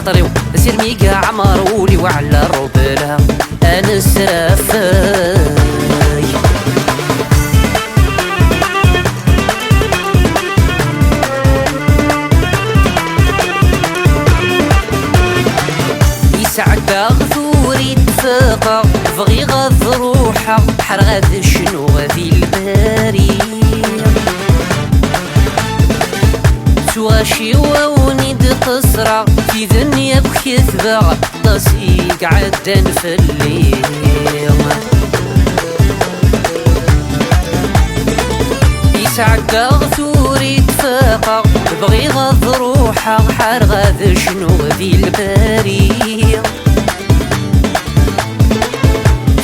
خطري سير ميقا عمر ولي وعلى الربلة أنا سرافاي يسعد غثوري تفاقا بغي غض روحه حرغد شنو غادي الباري تواشي وونيد قصرة في دنيا بكثبة ضسيق عدن في الليل يسعد غثوري تفاقا بغي غض روحه حرغد شنو غادي الباري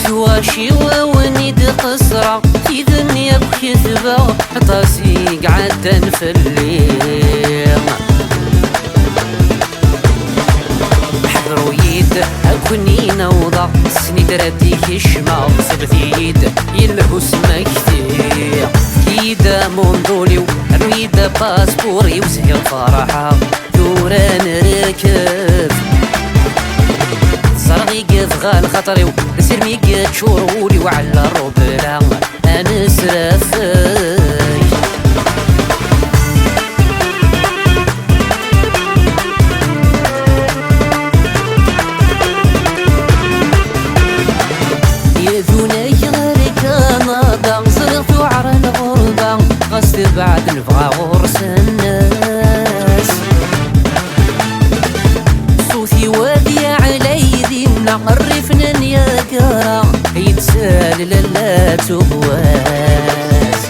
تواشي وونيد قصرة في دنيا بكذبة ضسيق عدن في الليل حضروا يد أكوني نوضة سنيد رديك الشمع سبثيد يلهو سما كثير كيدا موندولي ورويدا باسبوري وزهير فرحة دوران ركب صرغي قف غال خطري سير ميقا تشورولي وعلى الربلة أنا سرافاي يذوني غيرك ناضا صرت وعرى الغربة غصت بعد نبغى غرس الناس صوتي وادي علي ذينا الرفنان يا كرا يتسال لا تغواس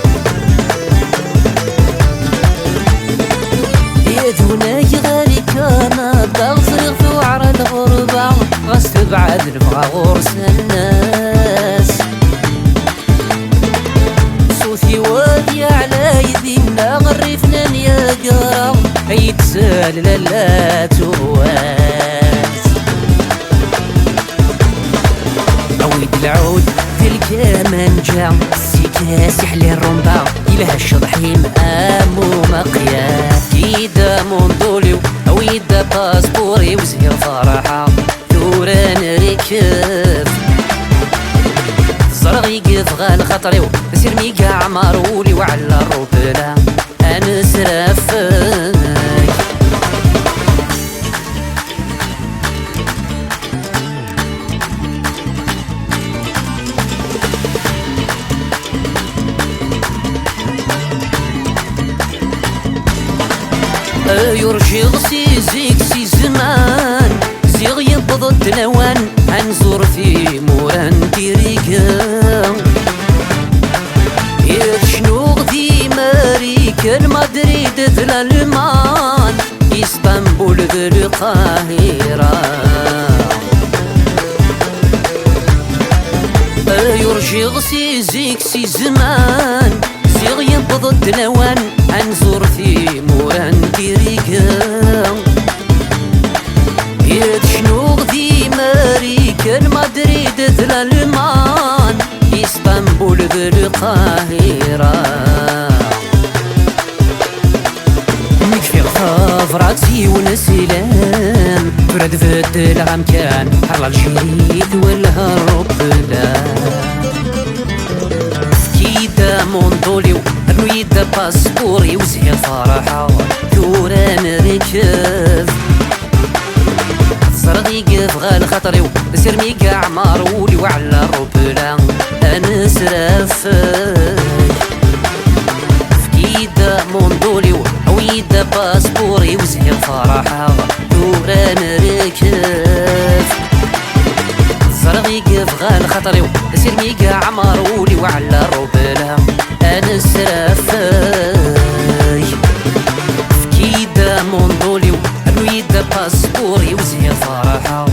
يذوني غيرك ناضا صرت وعرى الغربة غصت بعد نبغى غرس الناس صوتي وادي على يدينا غرفنا يا قرا يتسال لا تواس عويد العود في الكمانجة السيكاس يحلي الرمبة إلها الشضحيم آمو مقياس كيدا موندوليو عويد باسبوري وزهير فرحة دوران ركب صرغي قف غال خطري سير ميقا عمر ولي وعلى الربلة أنا سرافاي يرجي غسي زيك سي زمان زيغ يبض الدنوان عنزور في موران تيريكا شنو غدي ماريكا مدريد ذل المان اسطنبول ذل القاهرة يرجي غسي زيك سي زمان زيغ يبض الدنوان عنزور في موران تيريكا شنو غدي ماريكا مدريد ذل المان اسطنبول ذل القاهرة نكفي غفاف راسي ونسلام فرد فد العام كان حرل الجريد والهرب لا كيدا موندوليو رويدا باسبوري وزهير فرحة دوران ركب صرغي قف غال خطري سير ميقا عمر ولي وعلى الربلة أنا سرافاي فكيدا موندوليو عويدا باسبوري وزهير فرحة دوران ركب صرغي قف غال خطري سير ميقا عمر ولي وعلى الربلة أنا سرافاي فكيدا موندوليو رويدا باسبوري وزهير فرحة